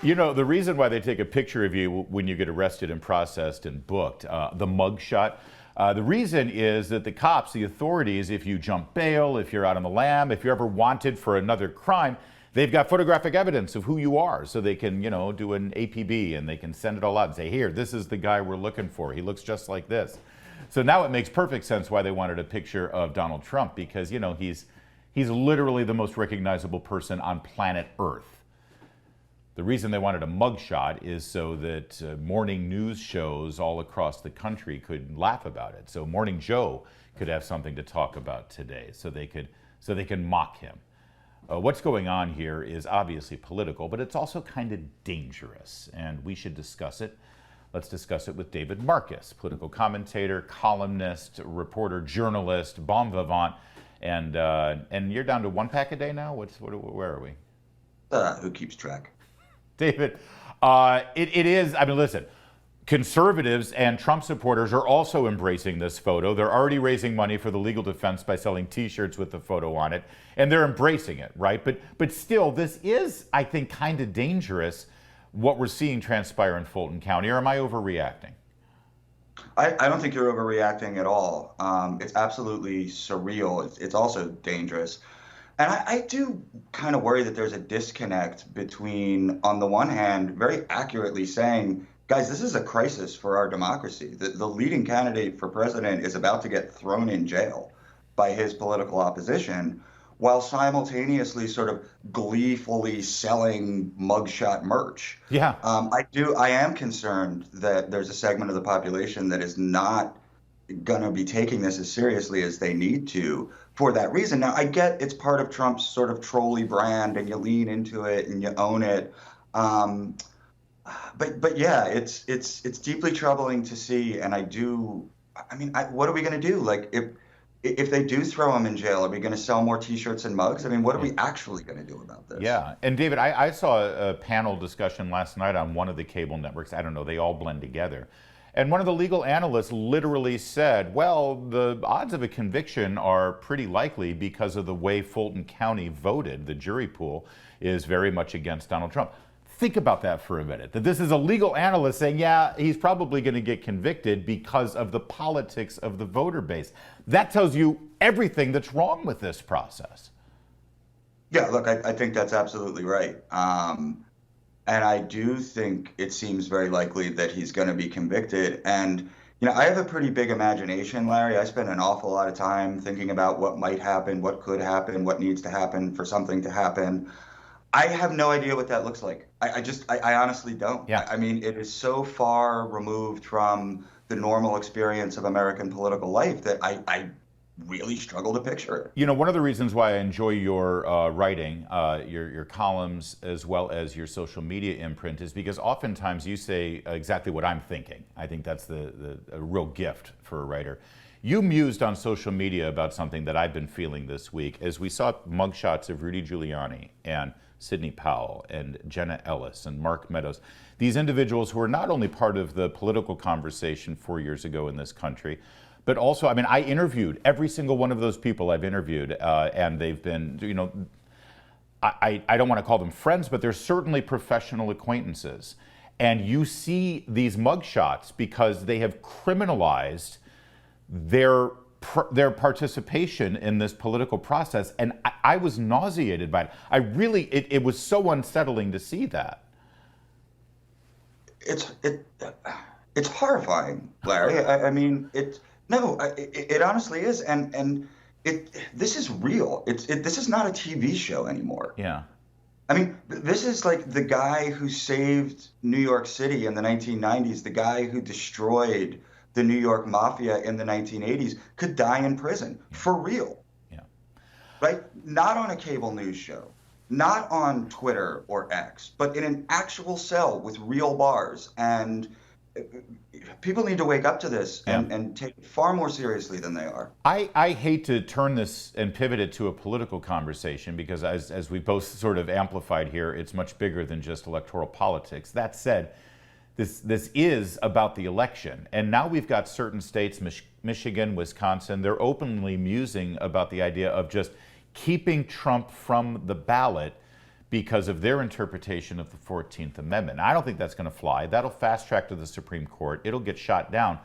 You know, the reason why they take a picture of you when you get arrested and processed and booked, the mug shot, the reason is that the cops, the authorities, if you jump bail, if you're out on the lam, if you're ever wanted for another crime, they've got photographic evidence of who you are. So they can, you know, do an APB and they can send it all out and say, here, this is the guy we're looking for. He looks just like this. So now it makes perfect sense why they wanted a picture of Donald Trump, because, you know, he's literally the most recognizable person on planet Earth. The reason they wanted a mugshot is so that morning news shows all across the country could laugh about it. So Morning Joe could have something to talk about today, so they can mock him. What's going on here is obviously political, but it's also kind of dangerous, and we should discuss it. Let's discuss it with David Marcus, political commentator, columnist, reporter, journalist, bon vivant, and you're down to one pack a day now. Where are we? Who keeps track? David, it is, I mean, listen, conservatives and Trump supporters are also embracing this photo. They're already raising money for the legal defense by selling T-shirts with the photo on it, and they're embracing it, right? But still, this is, I think, kind of dangerous, what we're seeing transpire in Fulton County, or am I overreacting? I don't think you're overreacting at all. It's absolutely surreal. It's also dangerous. And I do kind of worry that there's a disconnect between, on the one hand, very accurately saying, guys, this is a crisis for our democracy. The leading candidate for president is about to get thrown in jail by his political opposition, while simultaneously sort of gleefully selling mugshot merch. Yeah. I am concerned that there's a segment of the population that is not going to be taking this as seriously as they need to for that reason. Now, I get it's part of Trump's sort of trolley brand and you lean into it and you own it. But yeah, it's deeply troubling to see. And what are we going to do? Like, if they do throw him in jail, are we going to sell more T-shirts and mugs? I mean, what are we actually going to do about this? Yeah. And David, I saw a panel discussion last night on one of the cable networks. I don't know, they all blend together. And one of the legal analysts literally said, well, the odds of a conviction are pretty likely because of the way Fulton County voted. The jury pool is very much against Donald Trump. Think about that for a minute, that this is a legal analyst saying, yeah, he's probably going to get convicted because of the politics of the voter base. That tells you everything that's wrong with this process. Yeah, look, I think that's absolutely right. And I do think it seems very likely that he's going to be convicted. And, you know, I have a pretty big imagination, Larry. I spend an awful lot of time thinking about what might happen, what could happen, what needs to happen for something to happen. I have no idea what that looks like. I honestly don't. Yeah. I mean, it is so far removed from the normal experience of American political life that I really struggle to picture it. You know, one of the reasons why I enjoy your writing, your columns, as well as your social media imprint, is because oftentimes you say exactly what I'm thinking. I think that's a real gift for a writer. You mused on social media about something that I've been feeling this week as we saw mugshots of Rudy Giuliani and Sidney Powell and Jenna Ellis and Mark Meadows. These individuals who are not only part of the political conversation 4 years ago in this country, but also, I mean, I interviewed every single one of those people I've interviewed, and they've been, you know, I don't want to call them friends, but they're certainly professional acquaintances. And you see these mugshots because they have criminalized their participation in this political process. And I was nauseated by it. It was so unsettling to see that. It's horrifying, Larry. I mean, it honestly is, and this is real. This is not a TV show anymore. Yeah. I mean, this is like the guy who saved New York City in the 1990s, the guy who destroyed the New York Mafia in the 1980s could die in prison for real. Yeah. Right? Not on a cable news show, not on Twitter or X, but in an actual cell with real bars. And people need to wake up to this and take it far more seriously than they are. I hate to turn this and pivot it to a political conversation because as we both sort of amplified here, it's much bigger than just electoral politics. That said, this is about the election. And now we've got certain states, Michigan, Wisconsin, they're openly musing about the idea of just keeping Trump from the ballot because of their interpretation of the 14th Amendment. I don't think that's going to fly. That'll fast track to the Supreme Court. It'll get shot down.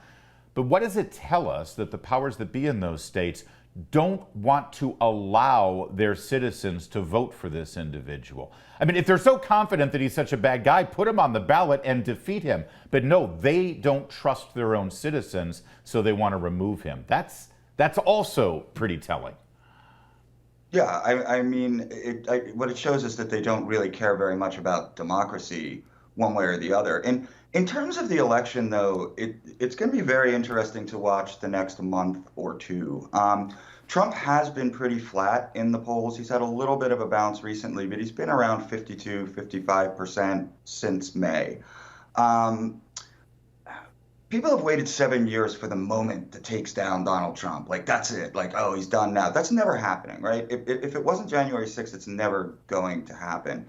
But what does it tell us that the powers that be in those states don't want to allow their citizens to vote for this individual? I mean, if they're so confident that he's such a bad guy, put him on the ballot and defeat him. But no, they don't trust their own citizens, so they want to remove him. That's also pretty telling. Yeah, I mean, what it shows is that they don't really care very much about democracy one way or the other. And in terms of the election, though, it's going to be very interesting to watch the next month or two. Trump has been pretty flat in the polls. He's had a little bit of a bounce recently, but he's been around 52, 55% since May. People have waited 7 years for the moment that takes down Donald Trump. Like, that's it. Like, oh, he's done now. That's never happening, right? If it wasn't January 6th, it's never going to happen.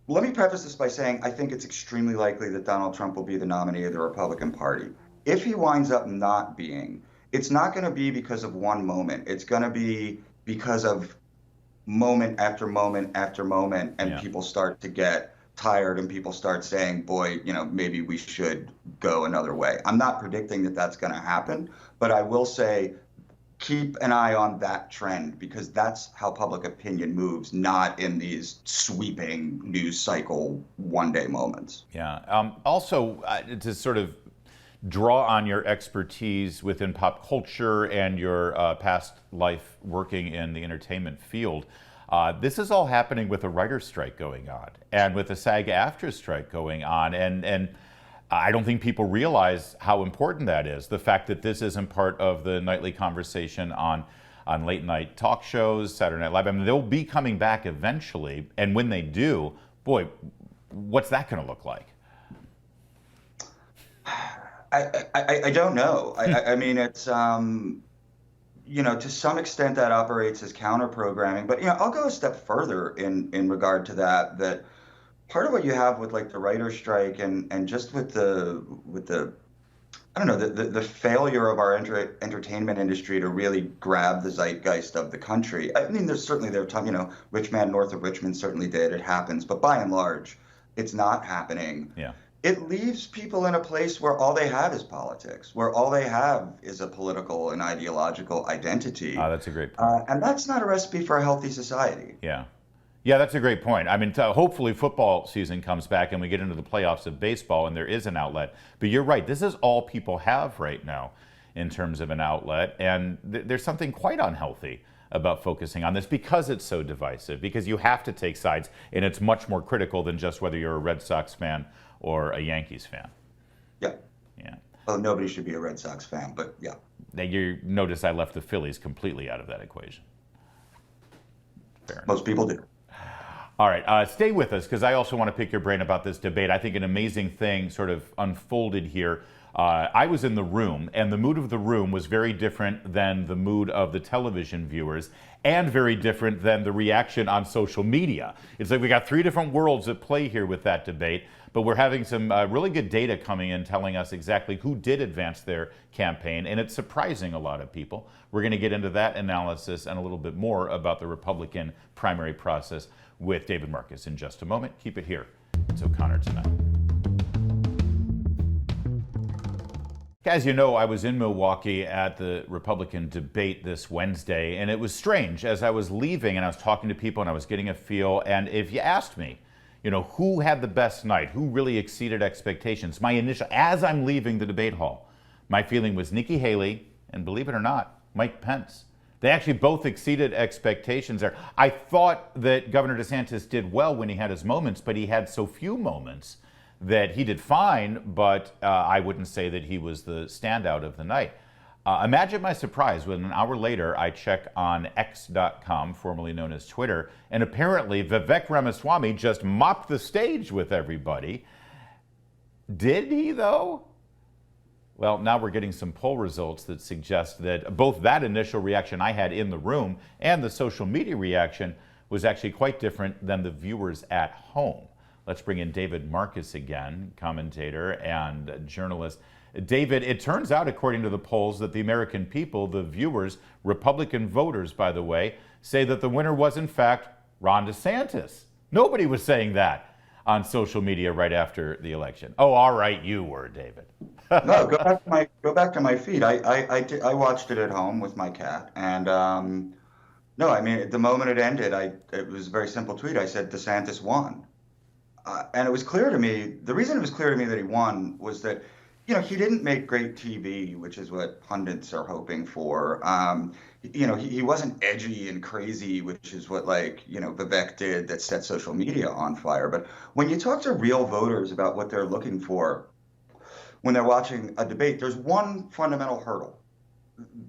Let me preface this by saying I think it's extremely likely that Donald Trump will be the nominee of the Republican Party. If he winds up not being, it's not going to be because of one moment. It's going to be because of moment after moment after moment, and people start to get tired and people start saying, boy, maybe we should go another way. I'm not predicting that that's going to happen, but I will say keep an eye on that trend, because that's how public opinion moves, not in these sweeping news cycle one-day moments. Yeah. Also, to sort of draw on your expertise within pop culture and your past life working in the entertainment field, this is all happening with a writer's strike going on and with a SAG-AFTRA strike going on. And I don't think people realize how important that is. The fact that this isn't part of the nightly conversation on late night talk shows, Saturday Night Live. I mean, they'll be coming back eventually. And when they do, boy, what's that going to look like? I don't know. I mean, it's, to some extent that operates as counter programming, but, I'll go a step further in regard to that part of what you have with like the writer's strike and just with the I don't know, the failure of our entertainment industry to really grab the zeitgeist of the country. I mean, there's time, Rich Man North of Richmond certainly did. It happens, but by and large, it's not happening. Yeah. It leaves people in a place where all they have is politics, where all they have is a political and ideological identity. That's a great point. And that's not a recipe for a healthy society. Yeah. Yeah, that's a great point. I mean, hopefully football season comes back and we get into the playoffs of baseball and there is an outlet. But you're right, this is all people have right now in terms of an outlet. And there's something quite unhealthy about focusing on this because it's so divisive, because you have to take sides, and it's much more critical than just whether you're a Red Sox fan or a Yankees fan. Yeah. Yeah. Well, nobody should be a Red Sox fan, but yeah. Now, you notice I left the Phillies completely out of that equation. Fair enough. Most people do. All right, stay with us, because I also want to pick your brain about this debate. I think an amazing thing sort of unfolded here. I was in the room, and the mood of the room was very different than the mood of the television viewers, and very different than the reaction on social media. It's like we got three different worlds at play here with that debate, but we're having some really good data coming in telling us exactly who did advance their campaign, and it's surprising a lot of people. We're going to get into that analysis and a little bit more about the Republican primary process with David Marcus in just a moment. Keep it here. It's O'Connor Tonight. As you know, I was in Milwaukee at the Republican debate this Wednesday, and it was strange. As I was leaving and I was talking to people and I was getting a feel, and if you asked me, who had the best night, who really exceeded expectations, my initial, as I'm leaving the debate hall, my feeling was Nikki Haley and, believe it or not, Mike Pence. They actually both exceeded expectations there. I thought that Governor DeSantis did well when he had his moments, but he had so few moments that he did fine, but I wouldn't say that he was the standout of the night. Imagine my surprise when an hour later I check on X.com, formerly known as Twitter, and apparently Vivek Ramaswamy just mopped the stage with everybody. Did he, though? Well, now we're getting some poll results that suggest that both that initial reaction I had in the room and the social media reaction was actually quite different than the viewers at home. Let's bring in David Marcus again, commentator and journalist. David, it turns out, according to the polls, that the American people, the viewers, Republican voters, by the way, say that the winner was, in fact, Ron DeSantis. Nobody was saying that on social media right after the election. Oh, all right, you were, David. No, go back to my feed. I watched it at home with my cat, and no, I mean the moment it ended, it was a very simple tweet. I said DeSantis won. And it was clear to me, the reason it was clear to me that he won was that, he didn't make great TV, which is what pundits are hoping for. He wasn't edgy and crazy, which is what, like, Vivek did that set social media on fire. But when you talk to real voters about what they're looking for when they're watching a debate, there's one fundamental hurdle.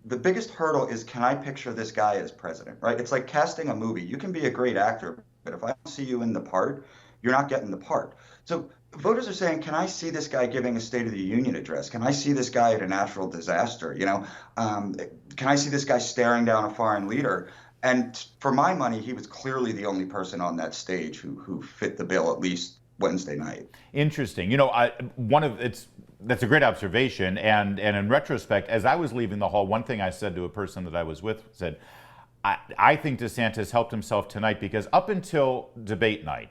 The biggest hurdle is, can I picture this guy as president, right? It's like casting a movie. You can be a great actor, but if I don't see you in the part, you're not getting the part. So voters are saying, can I see this guy giving a State of the Union address? Can I see this guy at a natural disaster? Can I see this guy staring down a foreign leader? And for my money, he was clearly the only person on that stage who fit the bill, at least Wednesday night. Interesting. That's a great observation. And in retrospect, as I was leaving the hall, one thing I said to a person that I was with said, I think DeSantis helped himself tonight because up until debate night,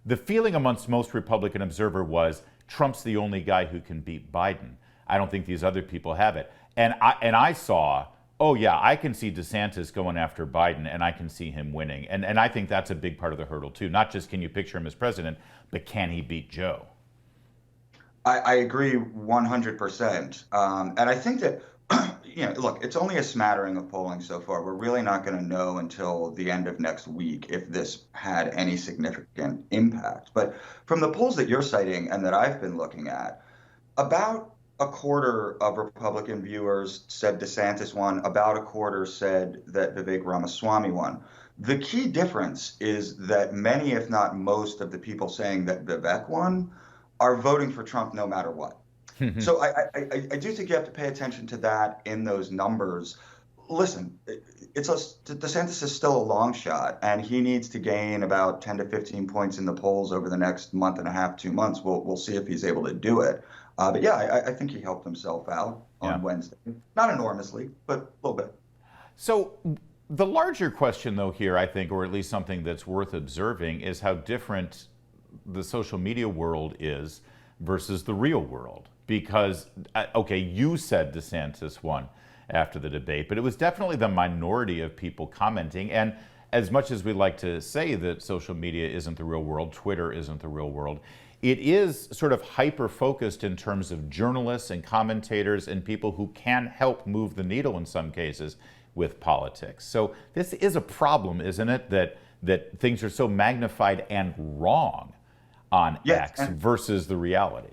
the feeling amongst most Republican observers was Trump's the only guy who can beat Biden. I don't think these other people have it. And I saw, oh yeah, I can see DeSantis going after Biden and I can see him winning. And I think that's a big part of the hurdle too. Not just can you picture him as president, but can he beat Joe? I agree 100%. And I think that, look, it's only a smattering of polling so far. We're really not going to know until the end of next week if this had any significant impact. But from the polls that you're citing and that I've been looking at, about a quarter of Republican viewers said DeSantis won. About a quarter said that Vivek Ramaswamy won. The key difference is that many, if not most, of the people saying that Vivek won are voting for Trump no matter what. So I do think you have to pay attention to that in those numbers. Listen, DeSantis is still a long shot, and he needs to gain about 10 to 15 points in the polls over the next month and a half, 2 months. We'll see if he's able to do it. But yeah, I think he helped himself out on Wednesday. Not enormously, but a little bit. So the larger question, though, here, I think, or at least something that's worth observing, is how different the social media world is versus the real world. Because, okay, you said DeSantis won after the debate, but it was definitely the minority of people commenting. And as much as we like to say that social media isn't the real world, Twitter isn't the real world, it is sort of hyper-focused in terms of journalists and commentators and people who can help move the needle in some cases with politics. So this is a problem, isn't it, that things are so magnified and wrong on X versus the reality.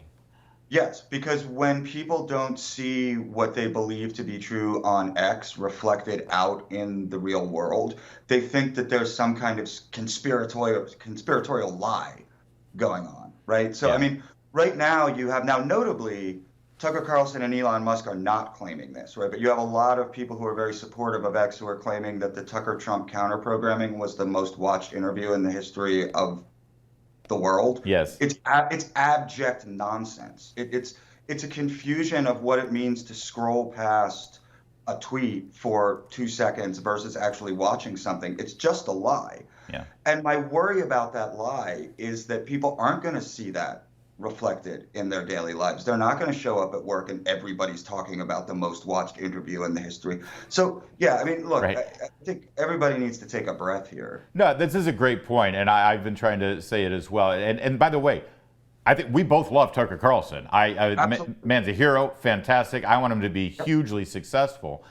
Yes, because when people don't see what they believe to be true on X reflected out in the real world, they think that there's some kind of conspiratorial lie going on, right? So, I mean, right now you have notably, Tucker Carlson and Elon Musk are not claiming this, right? But you have a lot of people who are very supportive of X who are claiming that the Tucker-Trump counter-programming was the most watched interview in the history of the world. Yes. It's abject nonsense. It's a confusion of what it means to scroll past a tweet for 2 seconds versus actually watching something. It's just a lie. Yeah. And my worry about that lie is that people aren't going to see that reflected in their daily lives. They're not going to show up at work and everybody's talking about the most watched interview in the history. So, yeah, I mean, look, right. I think everybody needs to take a breath here. No, this is a great point, and I've been trying to say it as well. And by the way, I think we both love Tucker Carlson. Man's a hero, fantastic. I want him to be hugely successful.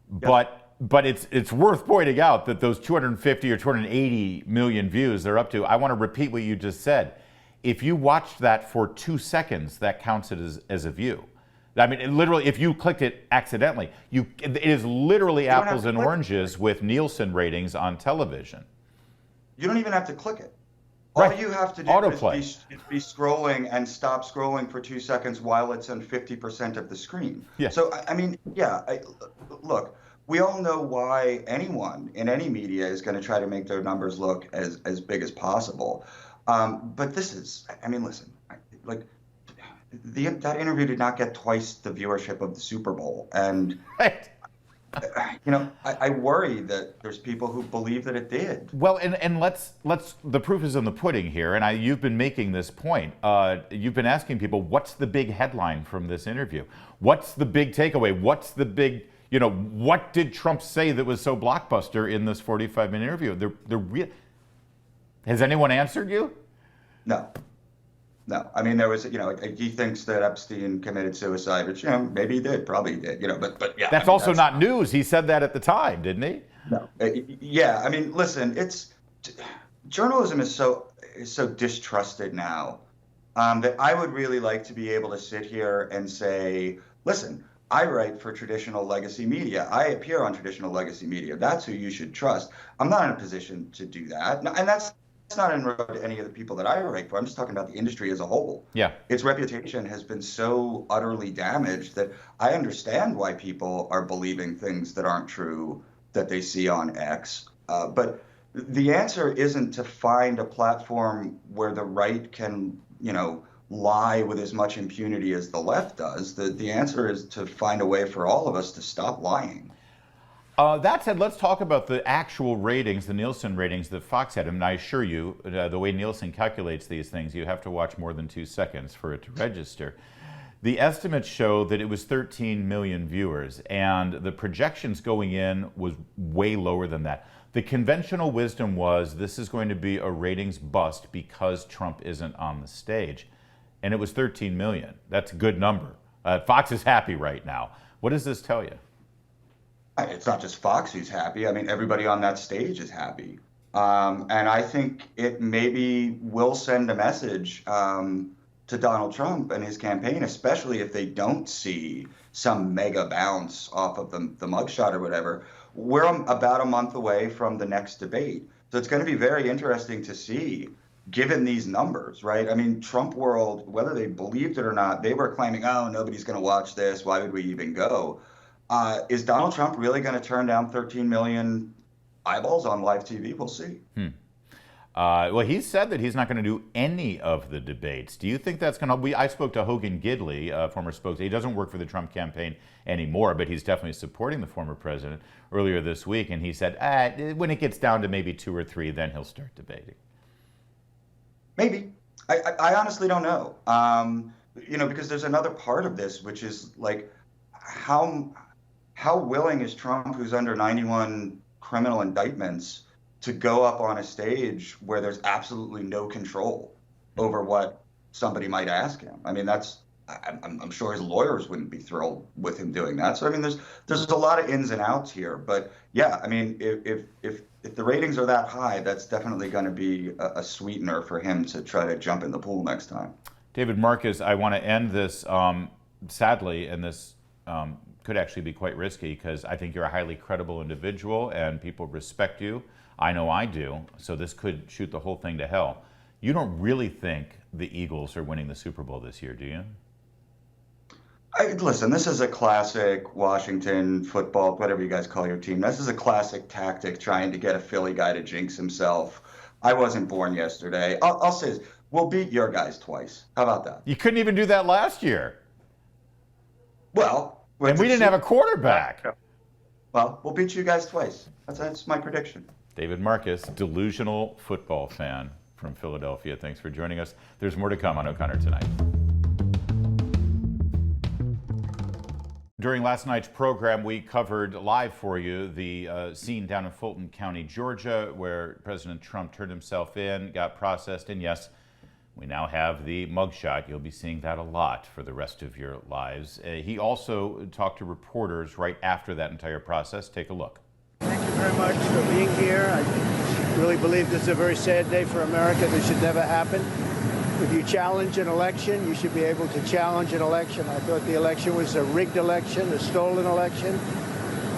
But it's worth pointing out that those 250 or 280 million views they're up to, I want to repeat what you just said. If you watched that for 2 seconds, that counts it as a view. I mean, literally, if you clicked it accidentally, it is literally apples and oranges with Nielsen ratings on television. You don't even have to click it. Right. All you have to do is be scrolling and stop scrolling for 2 seconds while it's on 50% of the screen. Yeah. So, I mean, look, we all know why anyone in any media is going to try to make their numbers look as big as possible. But this is, I mean, listen, that interview did not get twice the viewership of the Super Bowl. And right. I worry that there's people who believe that it did. Well, and let's the proof is in the pudding here, and you've been making this point. You've been asking people, what's the big headline from this interview? What's the big takeaway? What's the big, what did Trump say that was so blockbuster in this 45-minute interview? Has anyone answered you? No. No, I mean, there was, he thinks that Epstein committed suicide, which, maybe he did, probably he did, but yeah. That's also not news. He said that at the time, didn't he? No. Yeah, I mean, listen, journalism is so distrusted now that I would really like to be able to sit here and say, listen, I write for traditional legacy media. I appear on traditional legacy media. That's who you should trust. I'm not in a position to do that. And that's not in regard to any of the people that I write for. I'm just talking about the industry as a whole. Yeah. Its reputation has been so utterly damaged that I understand why people are believing things that aren't true that they see on X. But the answer isn't to find a platform where the right can, lie with as much impunity as the left does. The answer is to find a way for all of us to stop lying. That said, let's talk about the actual ratings, the Nielsen ratings that Fox had. And I assure you, the way Nielsen calculates these things, you have to watch more than 2 seconds for it to register. The estimates show that it was 13 million viewers, and the projections going in was way lower than that. The conventional wisdom was this is going to be a ratings bust because Trump isn't on the stage. And it was 13 million. That's a good number. Fox is happy right now. What does this tell you? It's not just Fox who's happy. I mean, everybody on that stage is happy. And I think it maybe will send a message to Donald Trump and his campaign, especially if they don't see some mega bounce off of the mugshot or whatever. We're about a month away from the next debate. So it's going to be very interesting to see, given these numbers, right? I mean, Trump world, whether they believed it or not, they were claiming, oh, nobody's going to watch this. Why would we even go? Is Donald Trump really going to turn down 13 million eyeballs on live TV? We'll see. Well, he said that he's not going to do any of the debates. Do you think that's going to? I spoke to Hogan Gidley, former spokesman. He doesn't work for the Trump campaign anymore, but he's definitely supporting the former president earlier this week. And he said, when it gets down to maybe 2 or 3, then he'll start debating. Maybe. I honestly don't know. Because there's another part of this, which is like how willing is Trump, who's under 91 criminal indictments, to go up on a stage where there's absolutely no control over what somebody might ask him? I mean, I'm sure his lawyers wouldn't be thrilled with him doing that. So I mean, there's a lot of ins and outs here. But yeah, I mean, if the ratings are that high, that's definitely going to be a sweetener for him to try to jump in the pool next time. David Marcus, I want to end this sadly, and this could actually be quite risky because I think you're a highly credible individual and people respect you. I know I do. So this could shoot the whole thing to hell. You don't really think the Eagles are winning the Super Bowl this year, do you? Listen, this is a classic Washington football, whatever you guys call your team. This is a classic tactic trying to get a Philly guy to jinx himself. I wasn't born yesterday. I'll say this. We'll beat your guys twice. How about that? You couldn't even do that last year. Well, and we didn't have a quarterback. Well, we'll beat you guys twice. That's my prediction. David Marcus, delusional football fan from Philadelphia. Thanks for joining us. There's more to come on O'Connor Tonight. During last night's program, we covered live for you the scene down in Fulton County, Georgia, where President Trump turned himself in, got processed, and yes, we now have the mugshot. You'll be seeing that a lot for the rest of your lives. He also talked to reporters right after that entire process. Take a look. Thank you very much for being here. I really believe this is a very sad day for America. This should never happen. If you challenge an election, you should be able to challenge an election. I thought the election was a rigged election, a stolen election,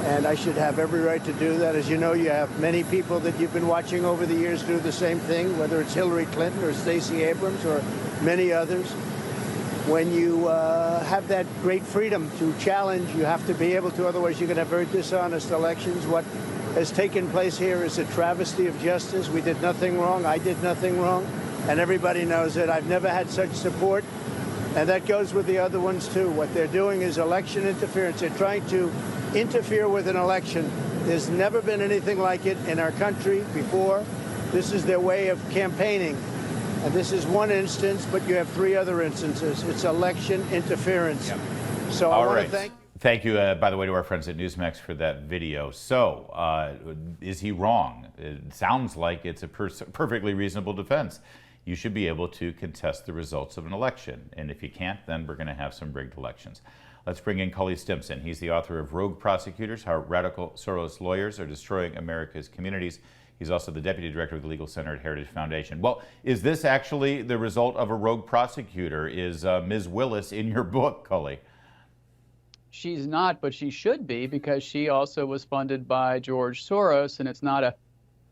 and I should have every right to do that. As you know, you have many people that you've been watching over the years do the same thing, whether it's Hillary Clinton or Stacey Abrams or many others. When you have that great freedom to challenge, you have to be able to, otherwise you're going to have very dishonest elections. What has taken place here is a travesty of justice. We did nothing wrong. I did nothing wrong. And everybody knows it. I've never had such support. And that goes with the other ones, too. What they're doing is election interference. They're trying to interfere with an election. There's never been anything like it in our country before. This is their way of campaigning. And this is one instance, but you have 3 other instances. It's election interference. Yep. So I want to Thank you, by the way, to our friends at Newsmax for that video. So, is he wrong? It sounds like it's a perfectly reasonable defense. You should be able to contest the results of an election. And if you can't, then we're going to have some rigged elections. Let's bring in Cully Stimson. He's the author of Rogue Prosecutors, How Radical Soros Lawyers Are Destroying America's Communities. He's also the deputy director of the Legal Center at Heritage Foundation. Well, is this actually the result of a rogue prosecutor? Is Ms. Willis in your book, Cully? She's not, but she should be, because she also was funded by George Soros, and it's not a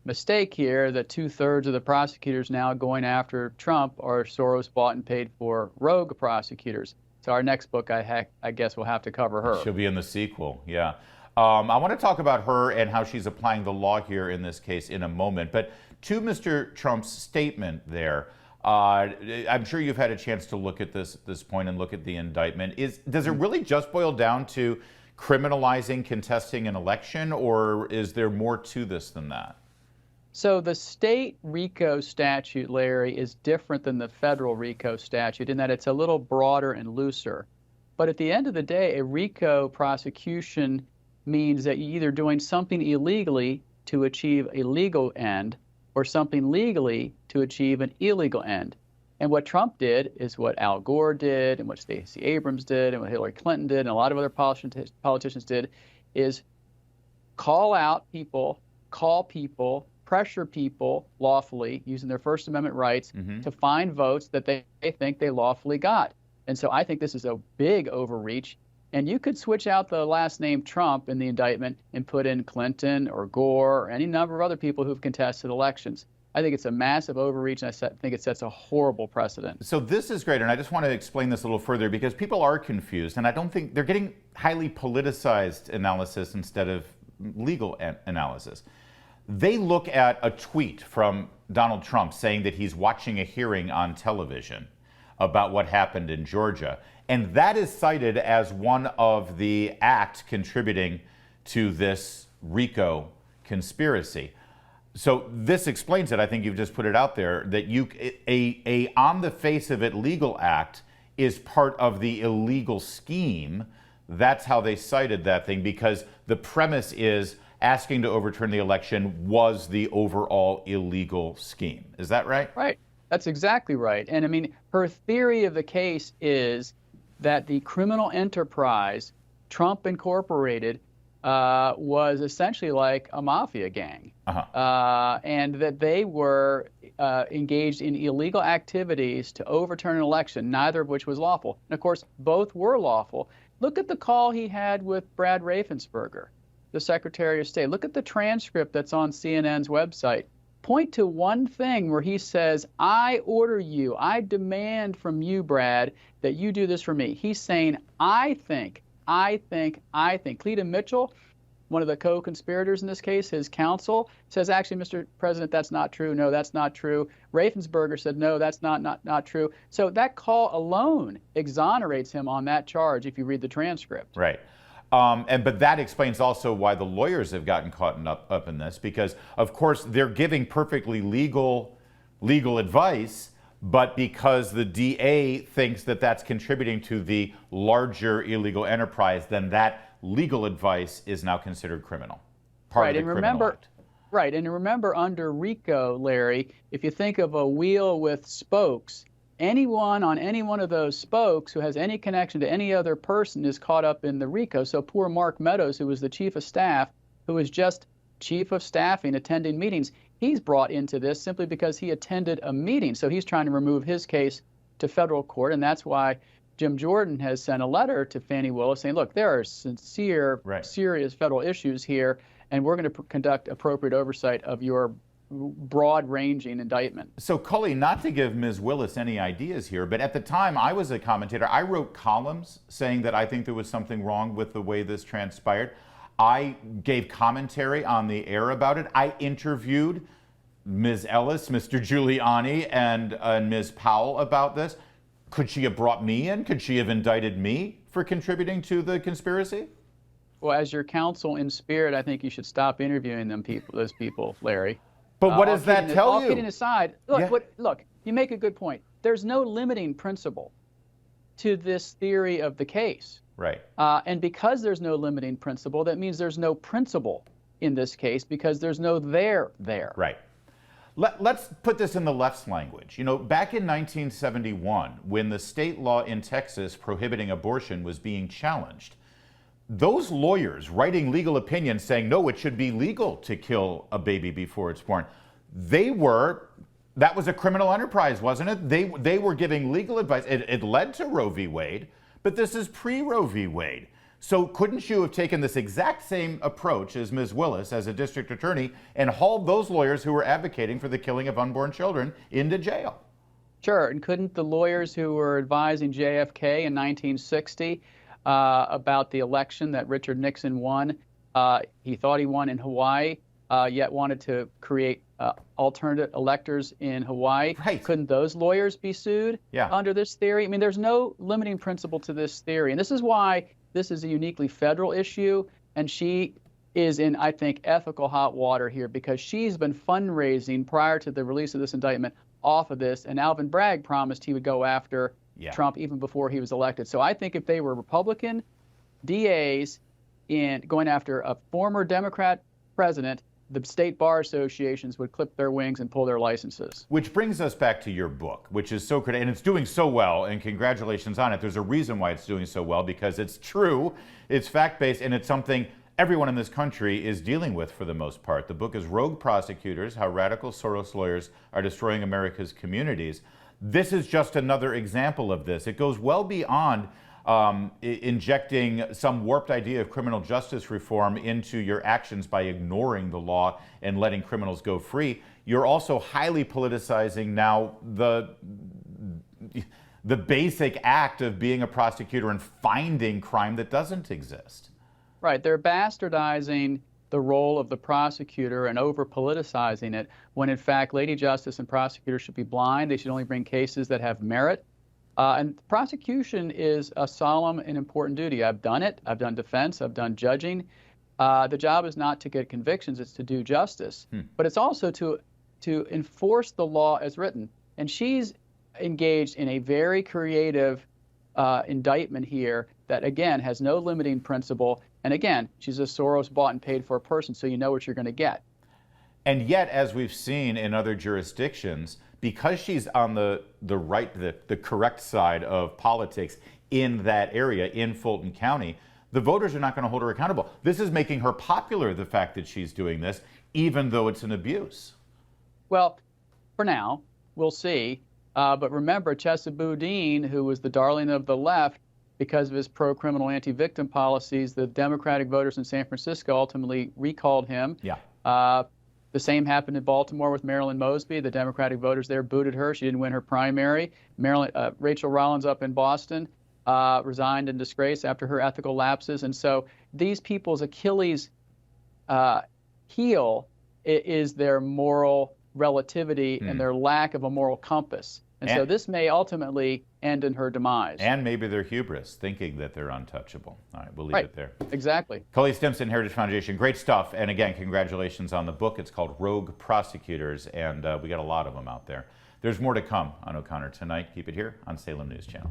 mistake here that 2/3 of the prosecutors now going after Trump are Soros bought and paid for rogue prosecutors. So our next book, I guess we'll have to cover her. She'll be in the sequel, yeah. I want to talk about her and how she's applying the law here in this case in a moment. But to Mr. Trump's statement there, I'm sure you've had a chance to look at this point and look at the indictment. Does it really just boil down to criminalizing contesting an election, or is there more to this than that? So the state RICO statute, Larry, is different than the federal RICO statute in that it's a little broader and looser. But at the end of the day, a RICO prosecution means that you're either doing something illegally to achieve a legal end or something legally to achieve an illegal end. And what Trump did is what Al Gore did and what Stacey Abrams did and what Hillary Clinton did and a lot of other politicians did, is call out people, call people, pressure people lawfully using their First Amendment rights to find votes that they think they lawfully got. And so I think this is a big overreach. And you could switch out the last name Trump in the indictment and put in Clinton or Gore or any number of other people who've contested elections. I think it's a massive overreach, and I think it sets a horrible precedent. So this is great, and I just want to explain this a little further because people are confused, and I don't think they're getting highly politicized analysis instead of legal analysis. They look at a tweet from Donald Trump saying that he's watching a hearing on television about what happened in Georgia. And that is cited as one of the acts contributing to this RICO conspiracy. So this explains it. I think you've just put it out there that a on the face of it legal act is part of the illegal scheme. That's how they cited that thing, because the premise is asking to overturn the election was the overall illegal scheme. Is that right? Right. That's exactly right. And I mean, her theory of the case is that the criminal enterprise, Trump Incorporated, was essentially like a mafia gang, and that they were engaged in illegal activities to overturn an election, neither of which was lawful. And of course, both were lawful. Look at the call he had with Brad Raffensperger, the Secretary of State. Look at the transcript that's on CNN's website. Point to one thing where he says, I order you, I demand from you, Brad, that you do this for me. He's saying, I think. Cleta Mitchell, one of the co-conspirators in this case, his counsel, says, actually, Mr. President, that's not true. No, that's not true. Raffensperger said, no, that's not true. So that call alone exonerates him on that charge if you read the transcript. Right. But that explains also why the lawyers have gotten caught up in this, because, of course, they're giving perfectly legal advice, but because the DA thinks that that's contributing to the larger illegal enterprise, then that legal advice is now considered criminal. Right, and remember under RICO, Larry, if you think of a wheel with spokes, anyone on any one of those spokes who has any connection to any other person is caught up in the RICO. So poor Mark Meadows, who was the chief of staff, who was just chief of staffing, attending meetings, he's brought into this simply because he attended a meeting. So he's trying to remove his case to federal court, and that's why Jim Jordan has sent a letter to Fani Willis saying, look, there are sincere, serious federal issues here, and we're going to conduct appropriate oversight of your broad-ranging indictment. So, Cully, not to give Ms. Willis any ideas here, but at the time I was a commentator, I wrote columns saying that I think there was something wrong with the way this transpired. I gave commentary on the air about it. I interviewed Ms. Ellis, Mr. Giuliani, and Ms. Powell about this. Could she have brought me in? Could she have indicted me for contributing to the conspiracy? well, as your counsel in spirit, I think you should stop interviewing those people, Larry. But what does that tell you? All kidding aside, look, Yeah. look, you make a good point. There's no limiting principle to this theory of the case. Right. And because there's no limiting principle, that means there's no principle in this case because there's no there. Right. Let's put this in the left's language. You know, back in 1971, when the state law in Texas prohibiting abortion was being challenged, those lawyers writing legal opinions saying, no, it should be legal to kill a baby before it's born, that was a criminal enterprise, wasn't it? They were giving legal advice. It led to Roe v. Wade, but this is pre-Roe v. Wade. So couldn't you have taken this exact same approach as Ms. Willis as a district attorney and hauled those lawyers who were advocating for the killing of unborn children into jail? Sure, and couldn't the lawyers who were advising JFK in 1960 about the election that Richard Nixon won, he thought he won in Hawaii, yet wanted to create alternate electors in Hawaii. Right. Couldn't those lawyers be sued under this theory? I mean, there's no limiting principle to this theory, and this is why this is a uniquely federal issue, and she is in, I think, ethical hot water here because she's been fundraising prior to the release of this indictment off of this, and Alvin Bragg promised he would go after Trump even before he was elected. So I think if they were Republican DAs going after a former Democrat president, the state bar associations would clip their wings and pull their licenses. Which brings us back to your book, which is so critical, and it's doing so well, and congratulations on it. There's a reason why it's doing so well, because it's true, it's fact-based, and it's something everyone in this country is dealing with for the most part. The book is Rogue Prosecutors, How Radical Soros Lawyers Are Destroying America's Communities. This is just another example of this. It goes well beyond injecting some warped idea of criminal justice reform into your actions by ignoring the law and letting criminals go free. You're also highly politicizing now the basic act of being a prosecutor and finding crime that doesn't exist. Right. They're bastardizing the role of the prosecutor and over-politicizing it when, in fact, Lady Justice and prosecutors should be blind. They should only bring cases that have merit. And prosecution is a solemn and important duty. I've done it. I've done defense. I've done judging. The job is not to get convictions. It's to do justice. But it's also to enforce the law as written. And she's engaged in a very creative indictment here that, again, has no limiting principle. And, again, she's a Soros bought and paid for person, so you know what you're going to get. And yet, as we've seen in other jurisdictions, because she's on the correct side of politics in that area, in Fulton County, the voters are not going to hold her accountable. This is making her popular, the fact that she's doing this, even though it's an abuse. Well, for now, we'll see. But remember, Chesa Boudin, who was the darling of the left, because of his pro-criminal anti-victim policies, the Democratic voters in San Francisco ultimately recalled him. The same happened in Baltimore with Marilyn Mosby. The Democratic voters there booted her. She didn't win her primary. Rachel Rollins up in Boston resigned in disgrace after her ethical lapses. And so these people's Achilles heel is their moral relativity and their lack of a moral compass. And so this may ultimately end in her demise. And maybe their hubris, thinking that they're untouchable. All right, we'll leave it there. Exactly. Coley Stimson, Heritage Foundation, great stuff. And again, congratulations on the book. It's called Rogue Prosecutors, and we got a lot of them out there. There's more to come on O'Connor tonight. Keep it here on Salem News Channel.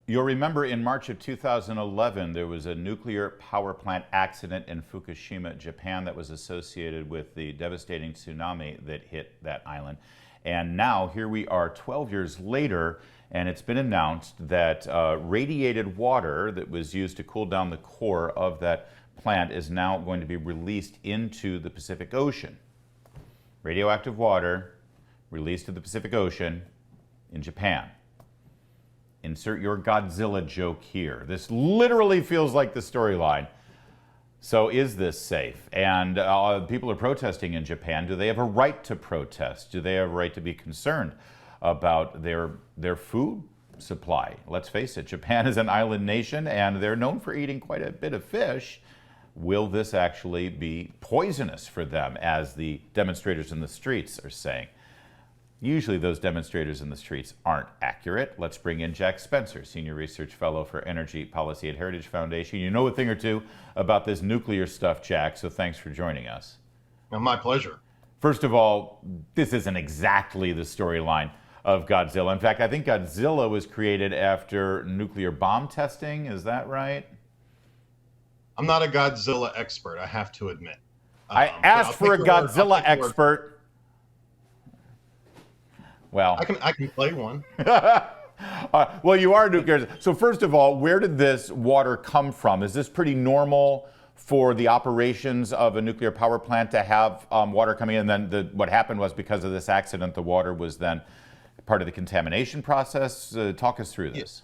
You'll remember in March of 2011, there was a nuclear power plant accident in Fukushima, Japan, that was associated with the devastating tsunami that hit that island. And now here we are 12 years later, and it's been announced that radiated water that was used to cool down the core of that plant is now going to be released into the Pacific Ocean. Radioactive water released to the Pacific Ocean in Japan. Insert your Godzilla joke here. This literally feels like the storyline. So is this safe? And people are protesting in Japan. Do they have a right to protest? Do they have a right to be concerned about their food supply? Let's face it, Japan is an island nation and they're known for eating quite a bit of fish. Will this actually be poisonous for them, as the demonstrators in the streets are saying? Usually those demonstrators in the streets aren't accurate. Let's bring in Jack Spencer, Senior Research Fellow for Energy Policy at Heritage Foundation. You know a thing or two about this nuclear stuff, Jack, so thanks for joining us. Well, my pleasure. First of all, this isn't exactly the storyline of Godzilla. In fact, I think Godzilla was created after nuclear bomb testing. Is that right? I'm not a Godzilla expert, I have to admit. I asked for a Godzilla expert. Well, I can play one. Well, you are nuclear. So first of all, where did this water come from? Is this pretty normal for the operations of a nuclear power plant to have water coming in? And then what happened was, because of this accident, the water was then part of the contamination process. Talk us through this.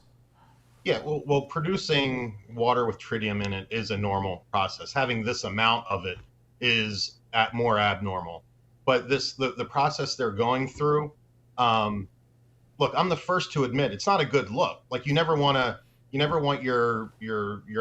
Yeah, well, producing water with tritium in it is a normal process. Having this amount of it is more abnormal. But the process they're going through, look, I'm the first to admit it's not a good look. Like, you never want your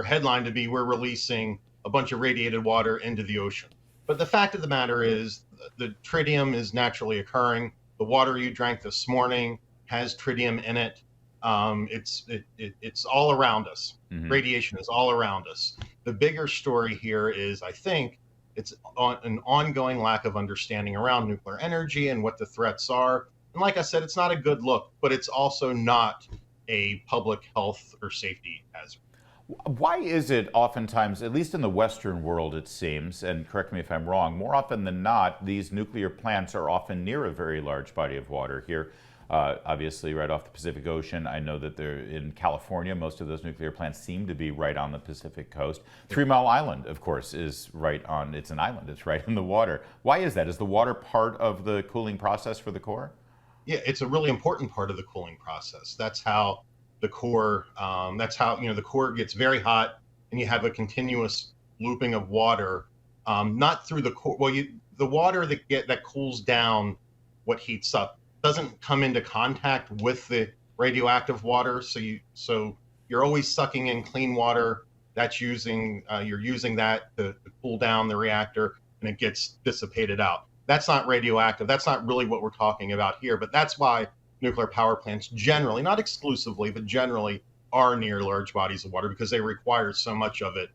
headline to be, we're releasing a bunch of radiated water into the ocean. But the fact of the matter is, the tritium is naturally occurring. The water you drank this morning has tritium in it. It's all around us. Mm-hmm. Radiation is all around us. The bigger story here is, I think, it's an ongoing lack of understanding around nuclear energy and what the threats are. And like I said, it's not a good look, but it's also not a public health or safety hazard. Why is it oftentimes, at least in the Western world, it seems, and correct me if I'm wrong, more often than not, these nuclear plants are often near a very large body of water here? Obviously, right off the Pacific Ocean. I know that they're in California. Most of those nuclear plants seem to be right on the Pacific coast. 3 Mile Island, of course, is right on, it's an island, it's right in the water. Why is that? Is the water part of the cooling process for the core? Yeah, it's a really important part of the cooling process. That's how the core, the core gets very hot, and you have a continuous looping of water, not through the core. Well, the water that cools down what heats up doesn't come into contact with the radioactive water, so you're always sucking in clean water. That's you're using that to cool down the reactor, and it gets dissipated out. That's not radioactive. That's not really what we're talking about here, but that's why nuclear power plants generally, not exclusively, but generally are near large bodies of water, because they require so much of it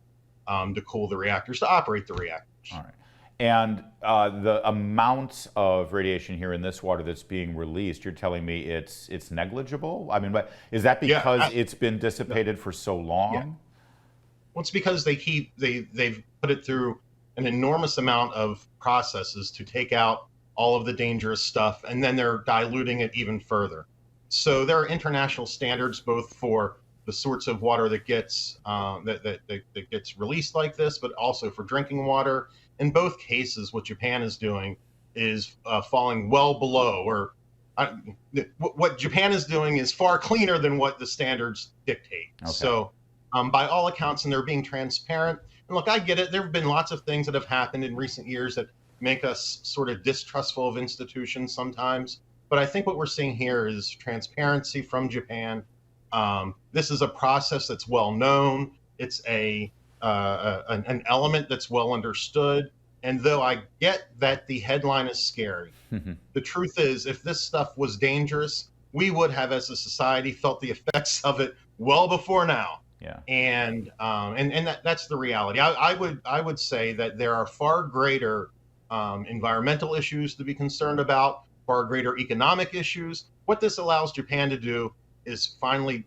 to cool the reactors, to operate the reactors. All right. And the amount of radiation here in this water that's being released, you're telling me it's negligible? I mean, but is that because it's been dissipated for so long? Yeah. Well, it's because they've put it through an enormous amount of processes to take out all of the dangerous stuff, and then they're diluting it even further. So there are international standards both for the sorts of water that gets that gets released like this, but also for drinking water. In both cases, what Japan is doing is falling well below, or what Japan is doing is far cleaner than what the standards dictate. Okay. So by all accounts, and they're being transparent. And look, I get it. There have been lots of things that have happened in recent years that make us sort of distrustful of institutions sometimes. But I think what we're seeing here is transparency from Japan. This is a process that's well known. It's an element that's well understood. And though I get that the headline is scary, the truth is, if this stuff was dangerous, we would have, as a society, felt the effects of it well before now. Yeah. And that's the reality. I would say that there are far greater environmental issues to be concerned about, far greater economic issues. What this allows Japan to do is finally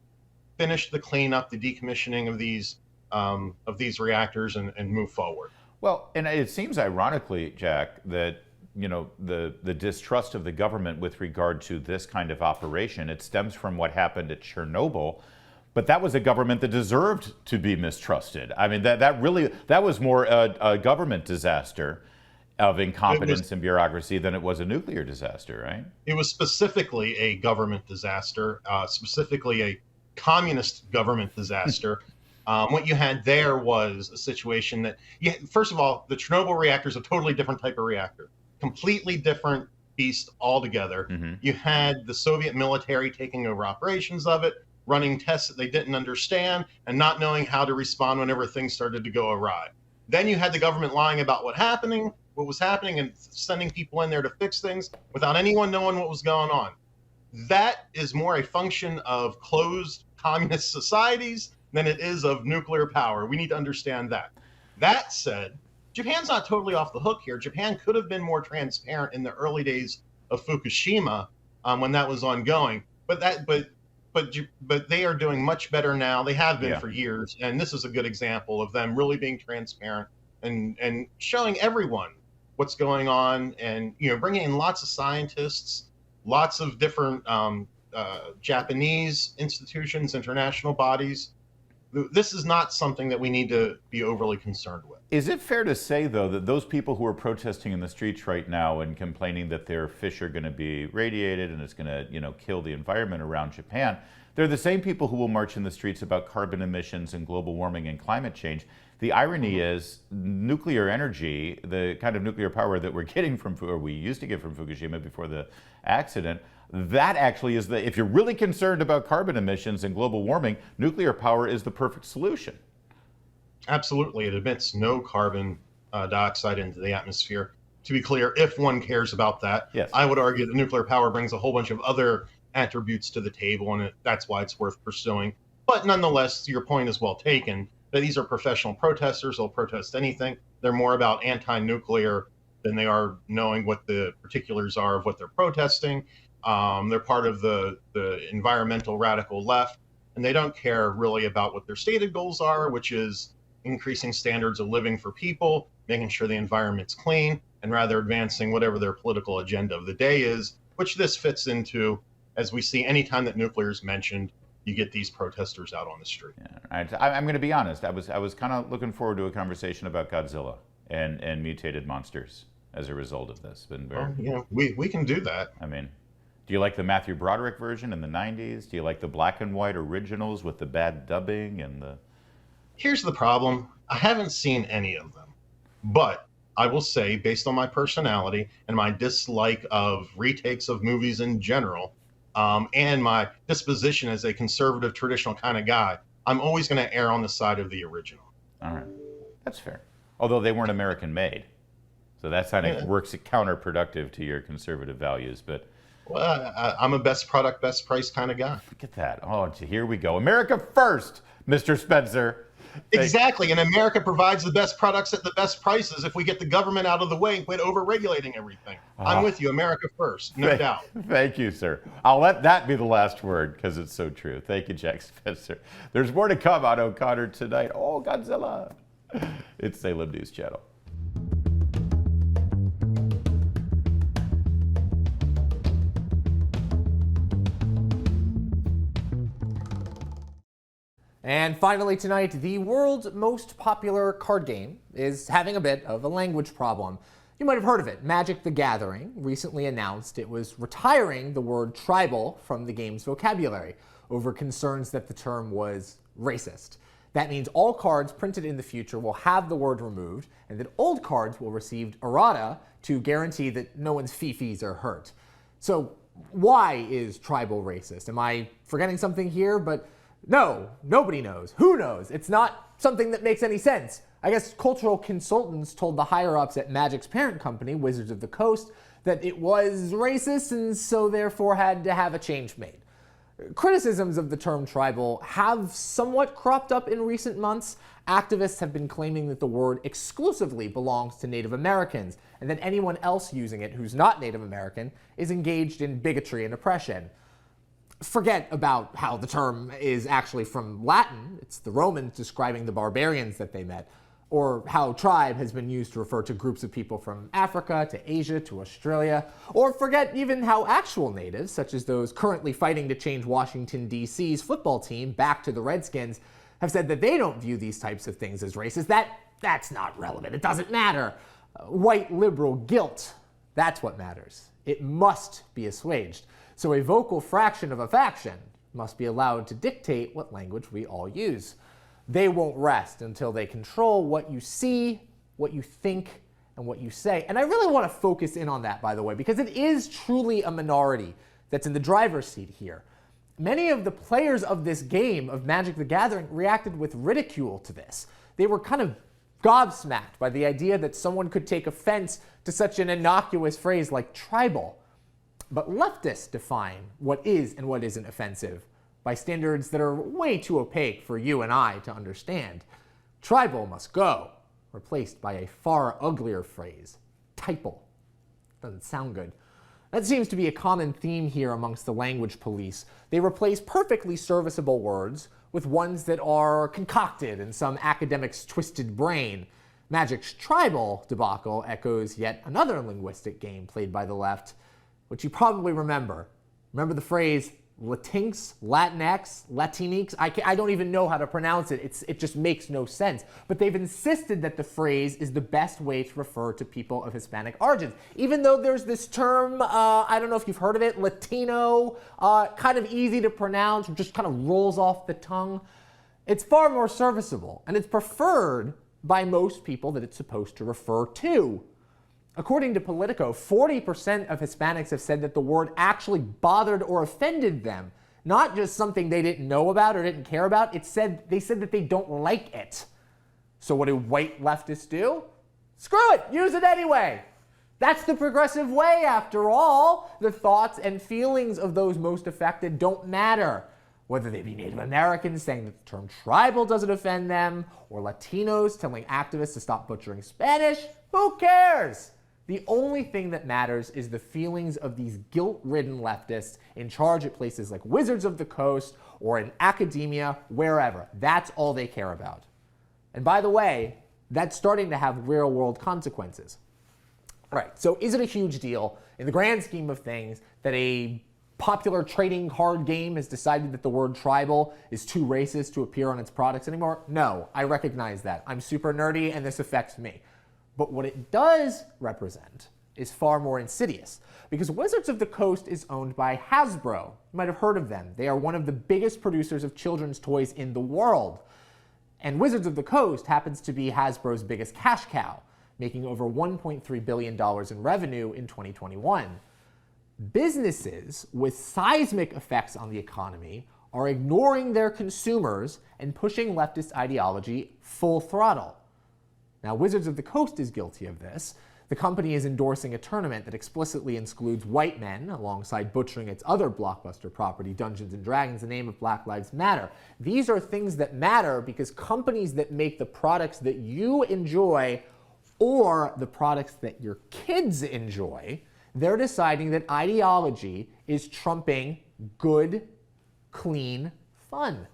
finish the cleanup, the decommissioning of these reactors, and move forward. Well, and it seems ironically, Jack, that the distrust of the government with regard to this kind of operation, it stems from what happened at Chernobyl. But that was a government that deserved to be mistrusted. I mean, that was more a government disaster of incompetence and bureaucracy than it was a nuclear disaster, right? It was specifically a government disaster, specifically a communist government disaster. What you had there was a situation that, first of all, the Chernobyl reactor is a totally different type of reactor, completely different beast altogether. Mm-hmm. You had the Soviet military taking over operations of it, running tests that they didn't understand, and not knowing how to respond whenever things started to go awry. Then you had the government lying about what was happening, and sending people in there to fix things without anyone knowing what was going on. That is more a function of closed communist societies than it is of nuclear power. We need to understand that. That said, Japan's not totally off the hook here. Japan could have been more transparent in the early days of Fukushima when that was ongoing. But they are doing much better now. They have been for years, and this is a good example of them really being transparent and showing everyone what's going on, and bringing in lots of scientists, lots of different Japanese institutions, international bodies. This is not something that we need to be overly concerned with. Is it fair to say, though, that those people who are protesting in the streets right now and complaining that their fish are going to be radiated and it's going to, kill the environment around Japan, they're the same people who will march in the streets about carbon emissions and global warming and climate change? The irony is nuclear energy, the kind of nuclear power that we're getting from, or we used to get from Fukushima before the accident, that actually is if you're really concerned about carbon emissions and global warming, nuclear power is the perfect solution. Absolutely. It emits no carbon dioxide into the atmosphere. To be clear, if one cares about that, yes. I would argue that nuclear power brings a whole bunch of other attributes to the table, and that's why it's worth pursuing. But nonetheless, your point is well taken, that these are professional protesters. They'll protest anything. They're more about anti-nuclear than they are knowing what the particulars are of what they're protesting. They're part of the environmental radical left, and they don't care really about what their stated goals are, which is increasing standards of living for people, making sure the environment's clean, and rather advancing whatever their political agenda of the day is, which this fits into, as we see anytime that nuclear is mentioned, you get these protesters out on the street. Yeah, I'm going to be honest. I was kind of looking forward to a conversation about Godzilla and mutated monsters as a result of this. We can do that. I mean, do you like the Matthew Broderick version in the 90s? Do you like the black and white originals with the bad dubbing and the... Here's the problem. I haven't seen any of them. But I will say, based on my personality and my dislike of retakes of movies in general, and my disposition as a conservative, traditional kind of guy, I'm always going to err on the side of the original. All right. That's fair. Although they weren't American made. So that kind of works counterproductive to your conservative values. But well, I'm a best product, best price kind of guy. Look at that. Oh, here we go. America first, Mr. Spencer. Exactly. And America provides the best products at the best prices if we get the government out of the way and quit over-regulating everything. I'm with you. America first, no doubt. Thank you, sir. I'll let that be the last word because it's so true. Thank you, Jack Spencer. There's more to come on O'Connor tonight. Oh, Godzilla. It's Salem News Channel. And finally tonight, the world's most popular card game is having a bit of a language problem. You might have heard of it. Magic the Gathering recently announced it was retiring the word tribal from the game's vocabulary over concerns that the term was racist. That means all cards printed in the future will have the word removed, and that old cards will receive errata to guarantee that no one's fifis are hurt. So why is tribal racist? Am I forgetting something here? But no, nobody knows. Who knows? It's not something that makes any sense. I guess cultural consultants told the higher-ups at Magic's parent company, Wizards of the Coast, that it was racist and so therefore had to have a change made. Criticisms of the term tribal have somewhat cropped up in recent months. Activists have been claiming that the word exclusively belongs to Native Americans and that anyone else using it who's not Native American is engaged in bigotry and oppression. Forget about how the term is actually from Latin. It's the Romans describing the barbarians that they met. Or how tribe has been used to refer to groups of people from Africa to Asia to Australia. Or forget even how actual natives, such as those currently fighting to change Washington, D.C.'s football team back to the Redskins, have said that they don't view these types of things as racist. That's not relevant. It doesn't matter. White liberal guilt, that's what matters. It must be assuaged. So a vocal fraction of a faction must be allowed to dictate what language we all use. They won't rest until they control what you see, what you think, and what you say. And I really want to focus in on that, by the way, because it is truly a minority that's in the driver's seat here. Many of the players of this game, of Magic the Gathering, reacted with ridicule to this. They were kind of gobsmacked by the idea that someone could take offense to such an innocuous phrase like tribal. But leftists define what is and what isn't offensive by standards that are way too opaque for you and I to understand. Tribal must go, replaced by a far uglier phrase, typal. Doesn't sound good. That seems to be a common theme here amongst the language police. They replace perfectly serviceable words with ones that are concocted in some academic's twisted brain. Magic's tribal debacle echoes yet another linguistic game played by the left, which you probably remember. Remember the phrase Latinx, Latinx, Latinx? I don't even know how to pronounce it. It just makes no sense. But they've insisted that the phrase is the best way to refer to people of Hispanic origins. Even though there's this term, I don't know if you've heard of it, Latino, kind of easy to pronounce, just kind of rolls off the tongue. It's far more serviceable, and it's preferred by most people that it's supposed to refer to. According to Politico, 40% of Hispanics have said that the word actually bothered or offended them. Not just something they didn't know about or didn't care about. They said that they don't like it. So what do white leftists do? Screw it, use it anyway. That's the progressive way, after all. The thoughts and feelings of those most affected don't matter. Whether they be Native Americans saying that the term tribal doesn't offend them, or Latinos telling activists to stop butchering Spanish, who cares? The only thing that matters is the feelings of these guilt-ridden leftists in charge at places like Wizards of the Coast or in academia, wherever. That's all they care about. And by the way, that's starting to have real-world consequences. All right, so is it a huge deal in the grand scheme of things that a popular trading card game has decided that the word tribal is too racist to appear on its products anymore? No, I recognize that. I'm super nerdy and this affects me. But what it does represent is far more insidious, because Wizards of the Coast is owned by Hasbro. You might have heard of them. They are one of the biggest producers of children's toys in the world. And Wizards of the Coast happens to be Hasbro's biggest cash cow, making over $1.3 billion in revenue in 2021. Businesses with seismic effects on the economy are ignoring their consumers and pushing leftist ideology full throttle. Now, Wizards of the Coast is guilty of this. The company is endorsing a tournament that explicitly excludes white men, alongside butchering its other blockbuster property, Dungeons & Dragons, in the name of Black Lives Matter. These are things that matter because companies that make the products that you enjoy or the products that your kids enjoy, they're deciding that ideology is trumping good, clean fun.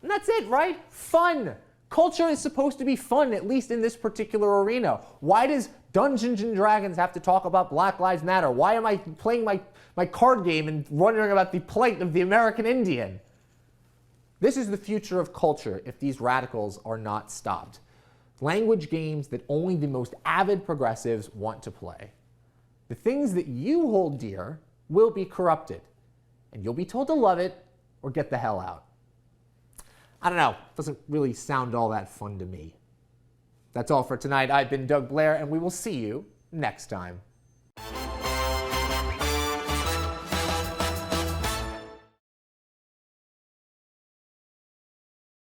And that's it, right? Fun. Culture is supposed to be fun, at least in this particular arena. Why does Dungeons & Dragons have to talk about Black Lives Matter? Why am I playing my card game and wondering about the plight of the American Indian? This is the future of culture if these radicals are not stopped. Language games that only the most avid progressives want to play. The things that you hold dear will be corrupted, and you'll be told to love it or get the hell out. I don't know, doesn't really sound all that fun to me. That's all for tonight. I've been Doug Blair, and we will see you next time.